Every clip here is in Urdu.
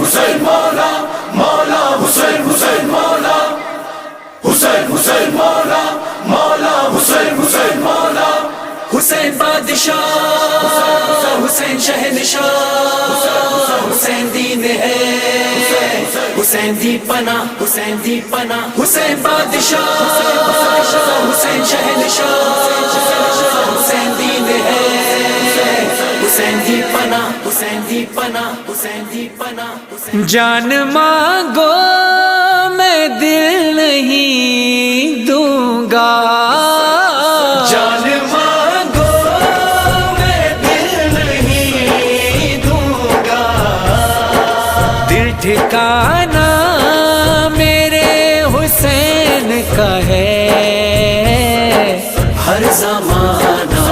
حسین مولا مولا حسین حسین مولا حسین حسین مولا مولا حسین حسین مولا حسین بادشاہ حسین شہنشاہ حسین دین ہے حسین دی پناہ حسین دی پناہ حسین بادشاہ حسین شہنشاہ حسین دین ہے حسین دی پناہ حسین دی پناہ حسین دی پناہ جان مانگو میں دل نہیں دوں گا، جان مانگو میں دل نہیں دوں گا، دل ٹھکانا میرے حسین کا ہے، ہر زمانہ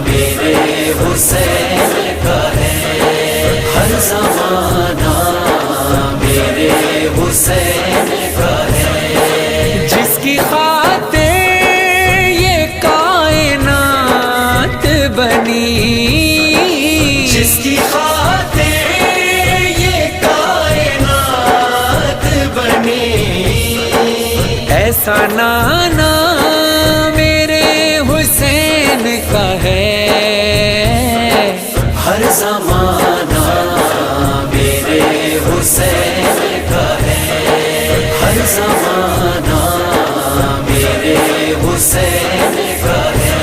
میرے حسین کا ہے، ہر زمانہ میرے حسین کا ہے، جس کی خاطر یہ کائنات بنی، جس کی خاطر یہ کائنات بنی، ایسا نانا میرے حسین کا ہے، ہر زمانہ میرے حسین کا ہے، ہر زمانہ میرے حسین کا ہے،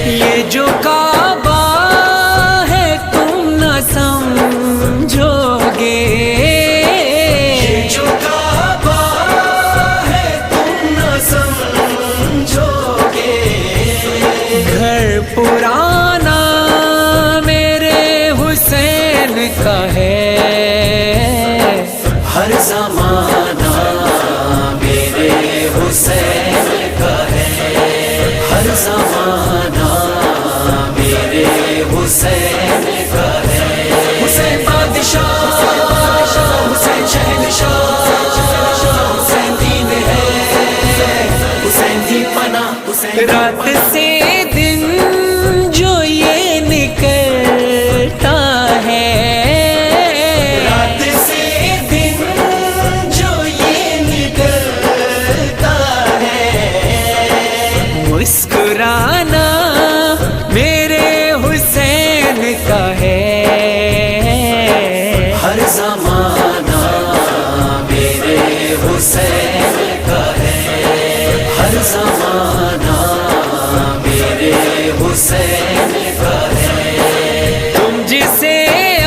یہ جو کعبہ ہے تم نہ سمجھو گے، یہ جو کعبہ ہے تم نہ سمجھو گے، گھر پرانا میرے حسین کا ہے، ہر زمانہ میرے حسین کا ہے، ہر زمانہ میرے حسین کا ہے، حسین بادشاہ حسین شہنشاہ حسین دین ہے حسین دی پناہ حسین دی رات پناہ، سے دن جو یہ نکلتا ہے، رات سے دن جو یہ نکلتا ہے، مسکرانا میرے حسین کا ہے، ہر زمانہ میرے حسین کا ہے، ہر زمانہ میرے حسین کا ہے، تم جسے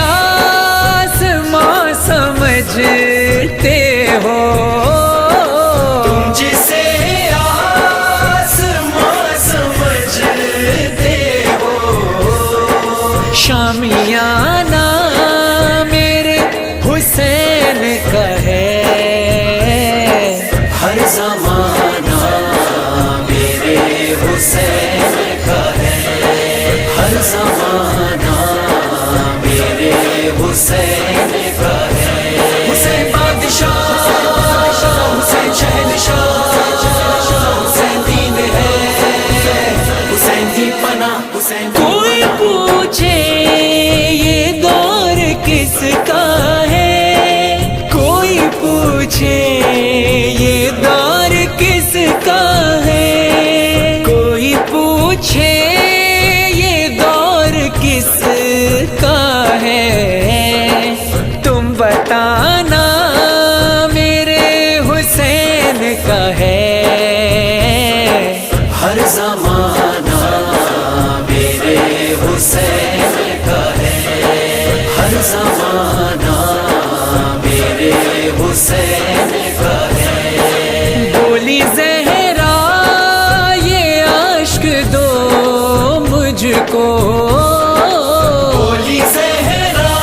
آسماں سمجھتے ہو، تم جسے آسماں سمجھتے ہو، شامیانہ میرے حسین کا ہے، ہر زمانہ میرے حسین کا ہے، ہر زمانہ میرے حسین کا ہے، حسین بادشاہ حسین شہنشاہ حسین دین ہے حسین دی پناہ حسین دی کوئی پناہ، پوچھے یہ دور کس کا ہے، کوئی پوچھے یہ دور کس کا ہے، کوئی پوچھے یہ دور کس کا ہے، تم بتانا میرے حسین کا ہے، ہر زمانہ میرے حسین کا ہے، ہر زمانہ میرے حسین کا ہے، بولی زہرا یہ عشق دو مجھ کو، بولی زہرا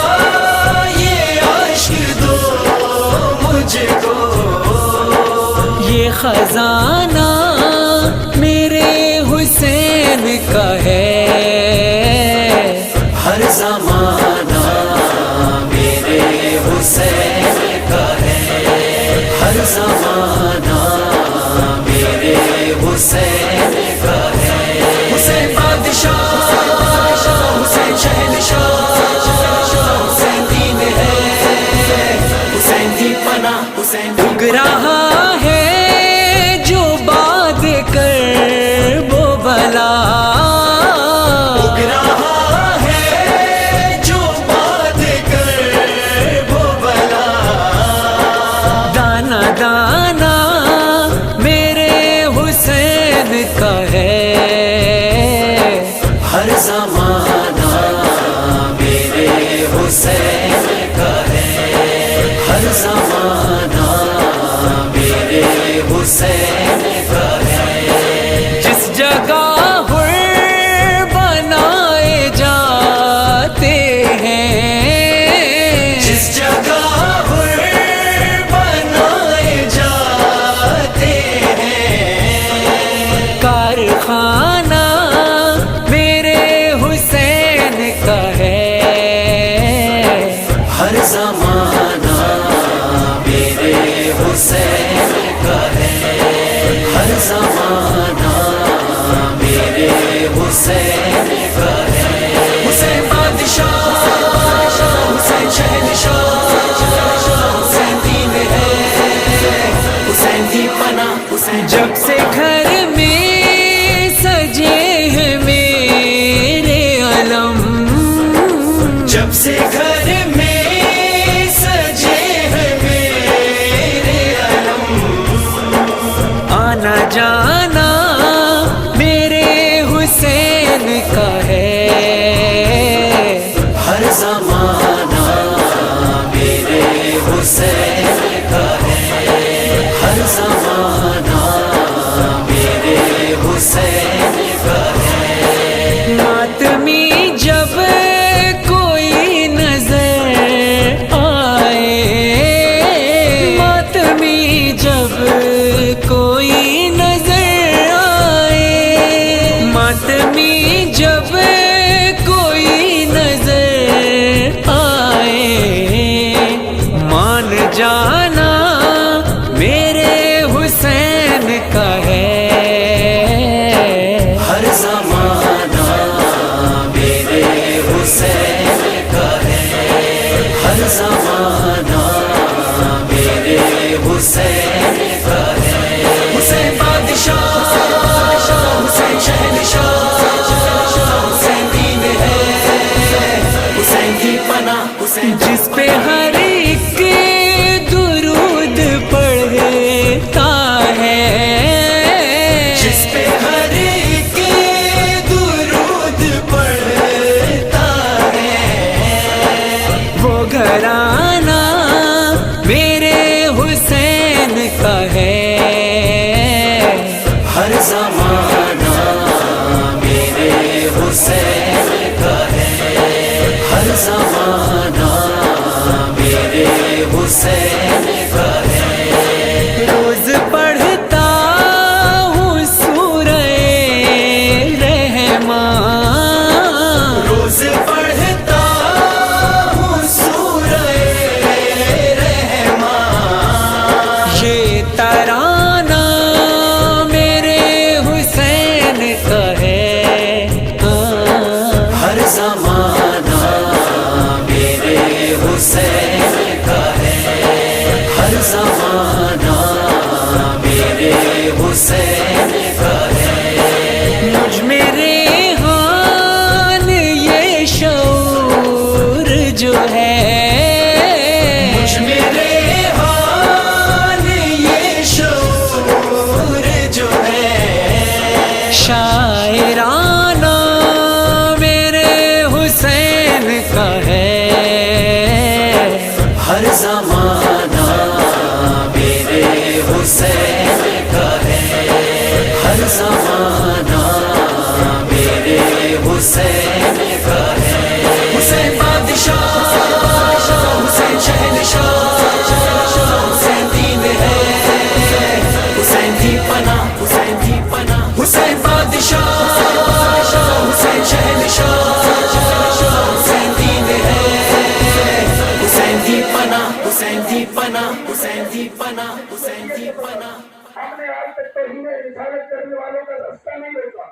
یہ عشق دو مجھ کو، یہ خزانہ میرے حسین کا ہے، ہر زمانہ میرے حسین کا ہے، ہر زمانہ میرے حسین کا ہے، حسین بادشاہ حسین شہنشاہ حسین دین ہے حسین کا ہے، ہر زمانہ میرے حسین کا ہے۔ جس جگہ حر بنائے جاتے ہیں، جس جگہ حر بنائے جاتے ہیں، کارخانہ میرے حسین کا ہے، ہر زمانہ میرے حسین کا ہے، ہر زمانہ میرے حسین کا ہے۔ حسین بادشاہ، حسین شہنشاہ، حسین دین ہے، حسین دی پناہ، حسین جب سے گھر میں سجے ہیں میرے علم، جب سے گھر میں سجے ہیں میرے علم، آنا جانا میرے حسین کا ہے، ہر زمانہ میرے حسین کا ہے، ہر زمانہ میرے حسین کا ہے۔ ماتمی جب کوئی نظر آئے، ماتمی جب کوئی نظر آئے، ماتمی جب کوئی نظر آئے، مان جانا میرے حسین کا ہے، ہر زمانہ میرے حسین کا ہے، ہر زمانہ میرے حسین کا ہے۔ حسین بادشاہ، حسین شہنشاہ، حسین دین ہے، حسین دی پناہ، حسین جس پہ ہر ایک درود پڑھتا ہے، جس پہ ہر ایک درود پڑھتا ہے، وہ گھرانہ میرے حسین کا ہے، ہر زمانہ میرے حسین کا ہے، ہر زمانہ میرے حسین کا ہے۔ روز پڑھتا ہوں سورہ رحمان، روز پڑھتا ہوں سورہ رحمان، یہ ترانہ میرے حسین کا ہے، ہر زمانہ میرے حسین کا ہے، ہر زمانہ میرے حسین کا ہے۔ مجھ میں ریحان یہ شعور جو ہے، مجھ میں ریحان یہ شعور جو ہے، شاعرانہ میرے حسین کا ہے، ہر زمانہ میرے حسین کا ہے، ہر زمانہ میرے حسین کا ہے۔ حسین بادشاہ، حسین شہنشاہ، حسین دین ہے، حسین دی پناہ، حسین دی پناہ، حسین بادشاہ، حسین شہنشاہ، حسین دین ہے، حسین دی پناہ، حسین دی پناہ، حسین دی پناہ، حسین دی پناہ۔ ہم نے آج تک توہین رسالت کرنے والوں کا راستہ نہیں روکا۔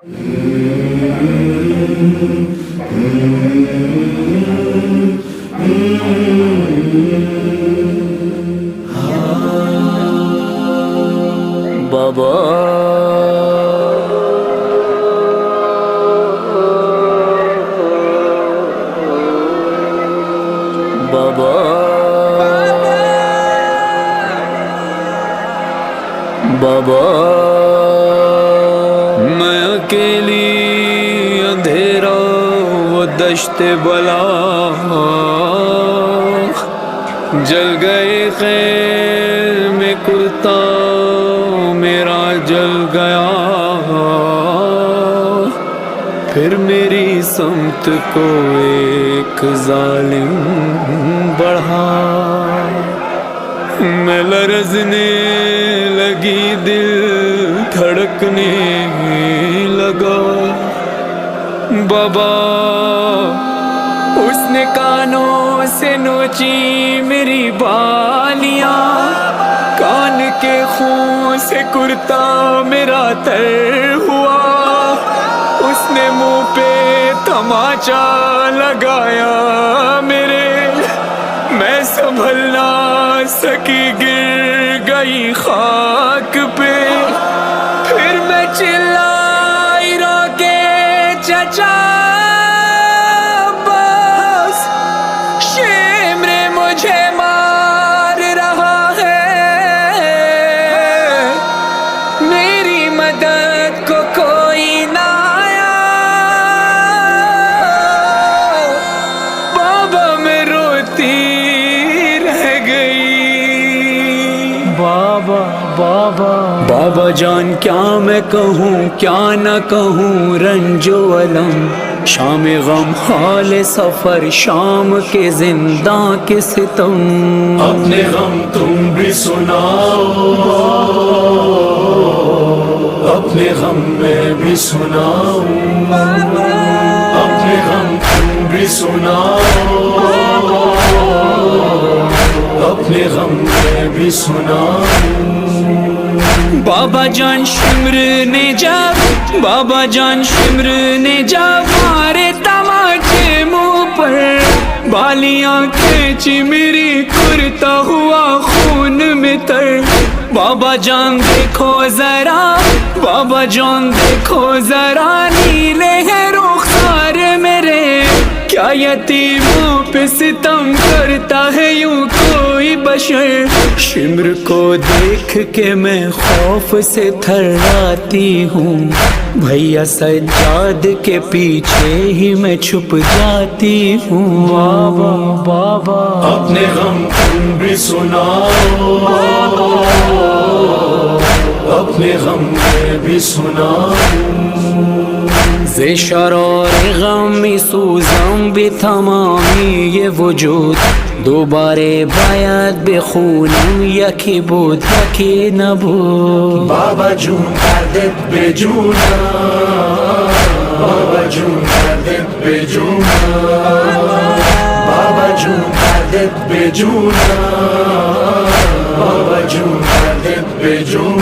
بابا بابا بابا میں اکیلی اندھیرا وہ دشت بلا جل گئے خیر میں کرتا میرا جل گیا، پھر میری سمت کو ایک ظالم بڑھا، میں لرزنے لگی دل دھڑکنے لگا، بابا اس نے کانوں سے نوچی میری بالیاں، کان کے خون سے کرتا میرا تر ہوا، اس نے منہ پہ تماچا لگایا میرے، میں سنبھل نہ سکی گر گئی خاک پہ، پھر میں چلائی رو کے چچا عباس، شمر مجھے مار رہا ہے، میری مدد کو کوئی نہ آیا، بابا میں روتی بابا جان، کیا میں کہوں کیا نہ کہوں، رنج و الم شام غم حال سفر، شام کے زنداں کے ستم، اپنے غم تم بھی سناؤ، اپنے غم میں بھی سناؤ، اپنے غم تم بھی سناؤ، اپنے غم میں بھی سناؤ، بابا جان شمر نے جب، بابا جان شمر نے جب مارے تماچے منہ پر، بالیاں کھینچی میری کرتا ہوا خون میں تر، بابا جان دیکھو ذرا، بابا جان دیکھو ذرا، نیلے ہیں رخسار میرے، کیا یتیموں پہ ستم کرتا ہے یوں کوئی بشر، شمر کو دیکھ کے میں خوف سے تھراتی ہوں، بھیا سجاد کے پیچھے ہی میں چھپ جاتی ہوں، بابا بابا اپنے غم تم بھی سناؤ، اپنے غم میں بھی سناؤ، ز شرار غم سوزم بھی تمامی یہ وجود، دوبارے باید بخونم یکی بود یکی نبود، بابا جون کردت به جونم، بابا جون کردت به جونم، بابا جون کردت به جونم، بابا جون کردت به جونم،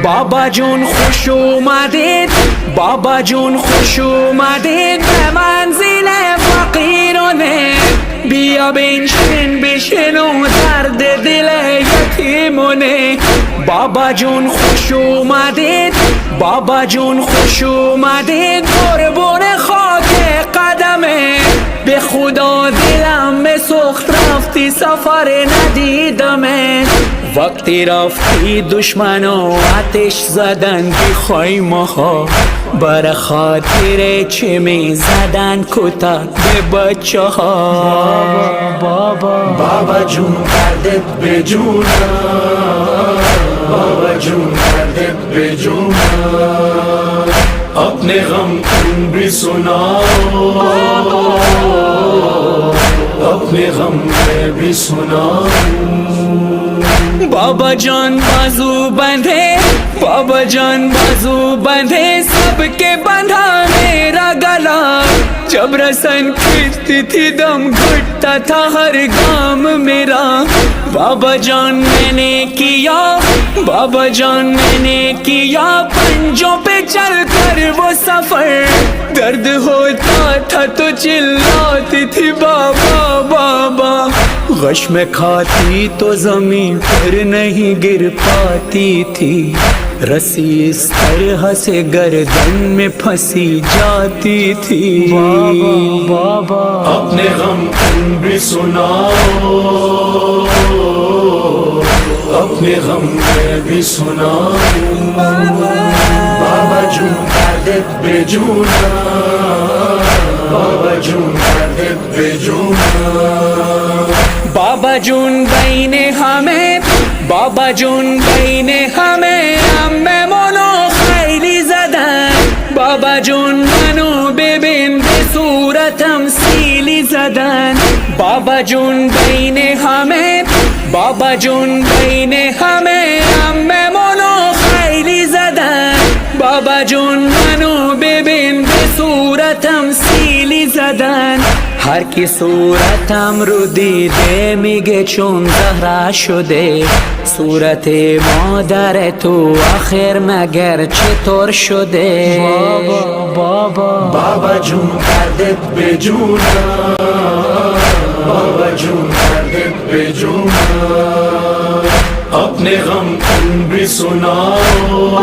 بابا جون خوش اومدید، بابا جون خوش اومدید به منزل فقیرانه، بیا بنشین بشنو درد دل یتیمونه، بابا جون خوش اومدید، بابا جون خوش اومدید، قربون خاک قدمه، به خدا دلم به سخت رفتی سفر ندیدمه، وقتی رفتی دشمنا آتش زدن بی خیمه ها، بر خاطر چه می زدن کتک به بچه ها، بابا بابا جون کردت به جونم، بابا جون کردت به جونم، اپنے غم تم بھی سناؤ، اپنے غم میں بھی سناؤ، بابا جان بازو بندھے، بابا جان بازو بندھے، سب کے بندھا میرا گلا، جب رسن کھینچتی تھی دم گھٹتا تھا ہر گام میرا، بابا جان میں نے کیا، بابا جان میں نے کیا پنجوں پہ چل کر وہ سفر، درد ہوتا تھا تو چلاتی تھی بابا بابا، غش میں کھاتی تو زمین پر نہیں گر پاتی تھی، رسی اس طرح سے گردن میں پھنسی جاتی تھی، بابا اپنے غم تم بھی سناؤ، اپنے غم میں بھی سناؤ، بابا جون کردت به جونم، بابا جون کرد به جونم بابا جون بین همه بابا جون بین همه عممونو خیلی زدن بابا جون منو ببین به صورتم سیلی زدن بابا جون بین همه بابا جون بین همه عممونو خیلی زدن بابا جون منو ببین به صورتم سیلی زدن هر کی صورتم رو دیده میگه چون زهره شده صورت مادر تو آخر مگر چطور شده بابا جون کردت به جونم بابا جون کردت به جونم اپنے غم کن بھی سناؤ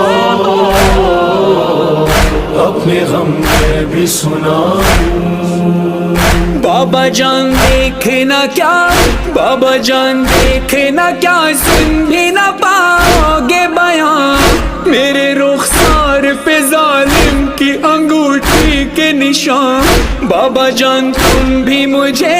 اپنے غم میں بھی سناؤ بابا جان دیکھنا کیا بابا جان دیکھنا کیا سن بھی نہ پاؤ گے بیان میرے رخسار پہ ظالم کی انگوٹھی کے نشان بابا جان تم بھی مجھے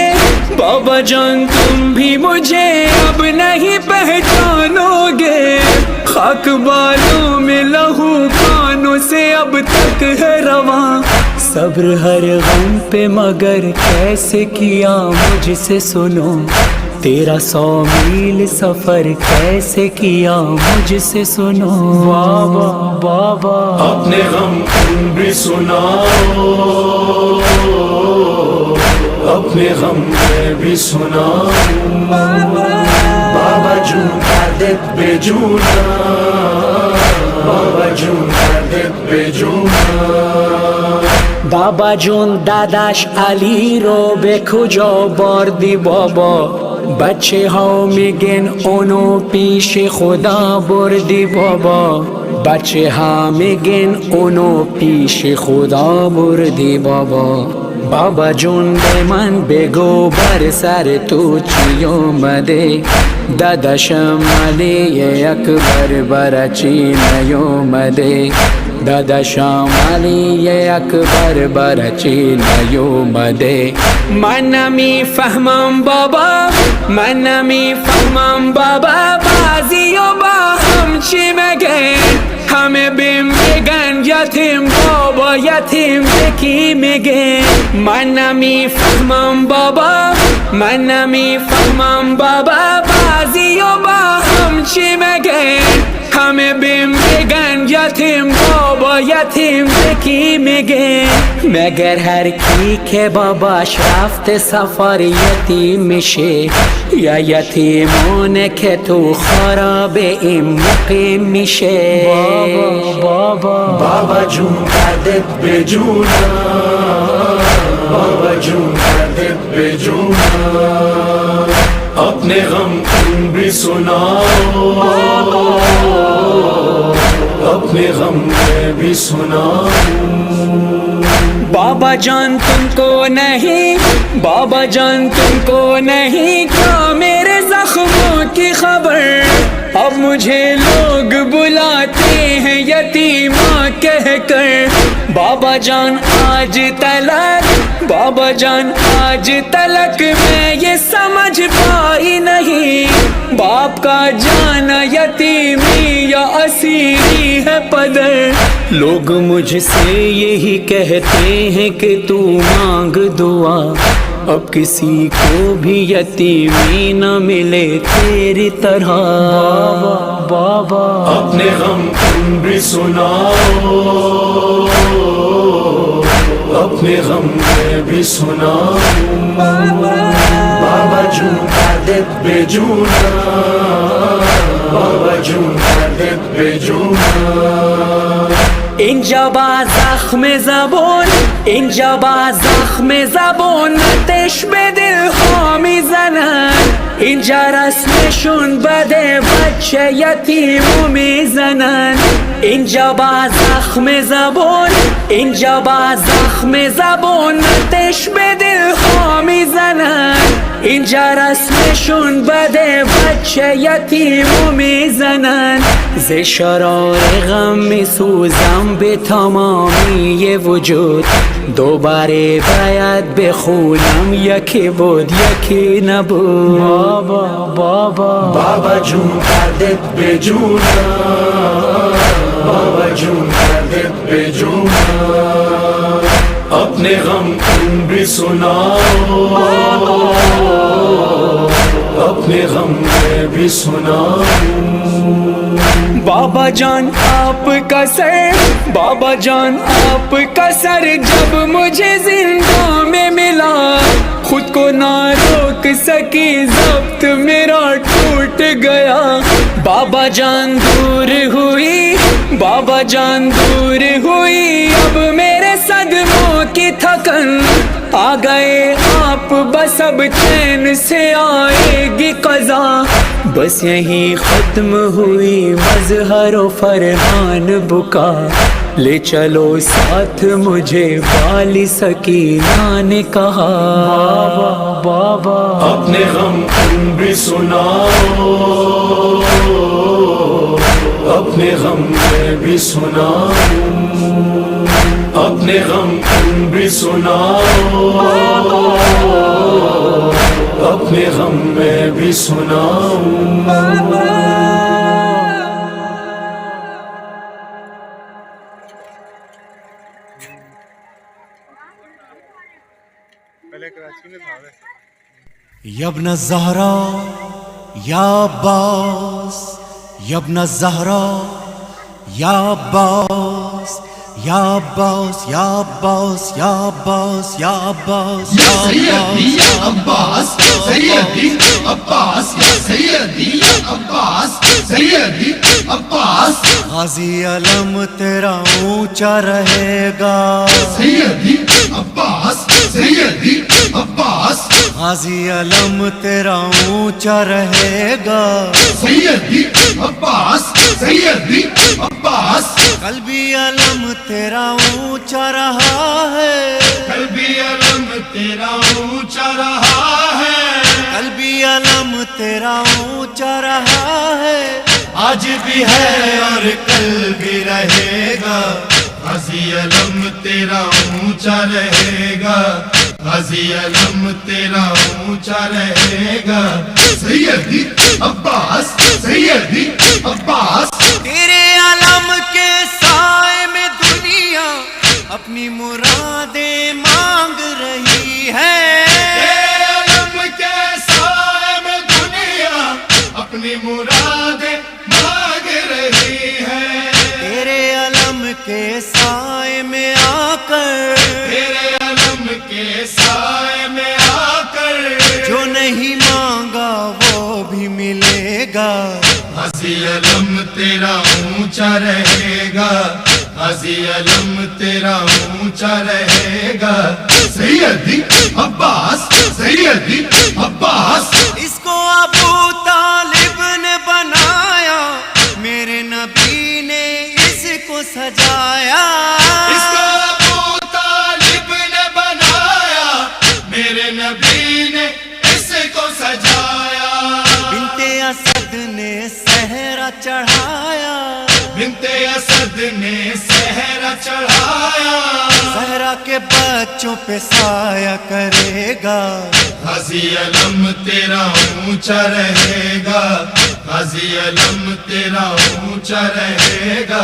بابا جان تم بھی مجھے اب نہیں پہچانو گے خاک بالوں میں لہو کانوں سے اب تک ہے رواں صبر ہر غم پہ مگر کیسے کیا مجھ سے سنو تیرا 100 میل سفر کیسے کیا مجھ سے سنو بابا اپنے غم تم بھی سناؤ اپنے غم میں بھی سناؤ بابا جون کردت به جونم بابا جون کردت به جونم بابا جون داداش علی رو به کجا بردی بابا بچه ها میگن اونو پیش خدا بردی بابا بچه ها میگن اونو پیش خدا بردی بابا بابا جون به من بگو بر سر تو چی اومده داداشم علی اکبر برا چی نیومده داداشم علی اکبر برا چی نیومده من نمیفهمم بابا من نمیفهمم بابا بعضی و با هم چی مگه همه بهم میگن یتیم بابا یتیم کی میگه من نمیفهمم بابا من نمیفهمم بابا بعضی و با هم چی مگه همه بهم میگن یتیم بابا یتیم کی میگه مگر هر کی که باباش رفته سفر یتیم میشه یا یتیمونه که تو خراب این مقیم میشه بابا جون کردت به جونم بابا جون کردت به جونم اپنے غم تم بھی سناؤ اپنے غم میں بھی سناؤ بابا جان تم کو نہیں بابا جان تم کو نہیں کیا میرے زخموں کی خبر اب مجھے لوگ بلاتے ہیں یتیمہ کہہ کر بابا جان آج تلک بابا جان آج تلک میں یہ سمجھ پائی نہیں باپ کا جانا یتیمی یا اسیری ہے پدر لوگ مجھ سے یہی کہتے ہیں کہ تو مانگ دعا اب کسی کو بھی یتیمی نہ ملے تیری طرح بابا اپنے غم تم بھی سناؤ اپنے غم میں بھی سناؤ بابا جون کردت به جونم بابا جون کردت به جونم اینجا با زخم زبون اینجا با زخم زبون آتش به دل ها میزنن اینجا رسمشون بده بچه یتیمو میزنن اینجا با زخم زبون اینجا با زخم زبون آتش به دل ها میزنن اینجا رسمشون بده بچه چه یتیم میزنن ز شرار غم میسوزم به تمامی وجود دوباره باید بخونم یکی بود یکی نبود بابا جون کردت به جونم بابا جون کردت به جونم اپنے غم تم بھی سناؤ اپنے غم میں بھی سناؤ بابا جان آپ کا سر بابا جان آپ کا سر جب مجھے زندہ میں ملا خود کو نہ روک سکی ضبط میرا ٹوٹ گیا بابا جان دور ہوئی بابا جان دور ہوئی اب میرے صدموں کی تھکن آ گئے آپ بس اب چین سے آئے گی قضا بس یہیں ختم ہوئی مظہر و فرحان بکا لے چلو ساتھ مجھے والی سکینہ نے کہا بابا اپنے غم تم بھی سناؤ اپنے غم میں بھی سناؤ اپنے غم تم بھی سناؤ اپنے غم میں بھی سناؤ یا ابن الزہرا یا عباس یا ابن الزہرا یا عباس یا عباس یا عباس یا عباس یا عباس یا سیدی یا عباس سیدی عباس یا سیدی یا عباس سیدی عباس غازی علم تیرا اونچا رہے گا سیدی عباس سیدی عباس غازی علم تیرا اونچا رہے گا سیدی عباس سیدی عباس قلبی علم تیرا اونچا رہا ہے قلبی علم تیرا اونچا رہا ہے قلبی علم تیرا اونچا رہا ہے آج بھی ہے اور کل بھی رہے گا غازی علم تیرا اونچا رہے گا غازی علم تیرا اونچا رہے گا سیدی عباس سیدی عباس تیرے علم کے سائے میں دنیا اپنی مرادیں مانگ رہی ہے تیرے علم کے سائے میں دنیا اپنی مرادیں مانگ رہی ہے تیرے علم کے سائے میں آ کر تیرے علم کے سائے میں آ کر جو نہیں مانگا وہ بھی ملے گا غازی علم تیرا اونچا رہے گا غازی علم تیرا اونچا رہے گا سیدی عباس سیدی عباس اس کو ابو طالب نے بنایا میرے نبی نے اس کو سجایا اس کو ابو طالب نے بنایا میرے نبی نے اس کو سجایا بنت اسد نے صحرا چڑھایا بنت اسد نے صحرا چڑھایا زہرا کے بچوں پہ سایہ کرے گا غازی علم تیرا اونچا رہے گا غازی علم تیرا اونچا رہے گا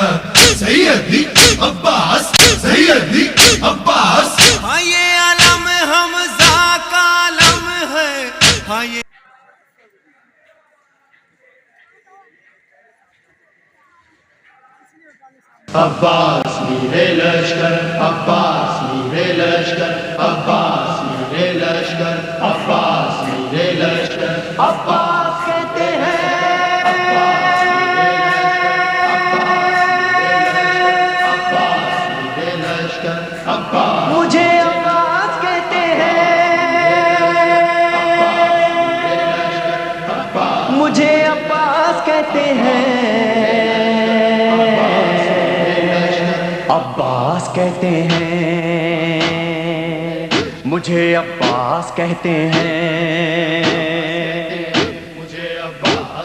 سیدی عباس سیدی عباس ہاں یہ علم حمزہ کا علم ہے ہاں یہ عباس میرے لشکر عباس میرے لشکر عباس میرے لشکر عباس میرے لشکر عباس کہتے ہیں عباس میرے لشکر عباس مجھے عباس کہتے ہیں مجھے عباس کہتے ہیں عباس کہتے ہیں مجھے عباس کہتے ہیں مجھے عباس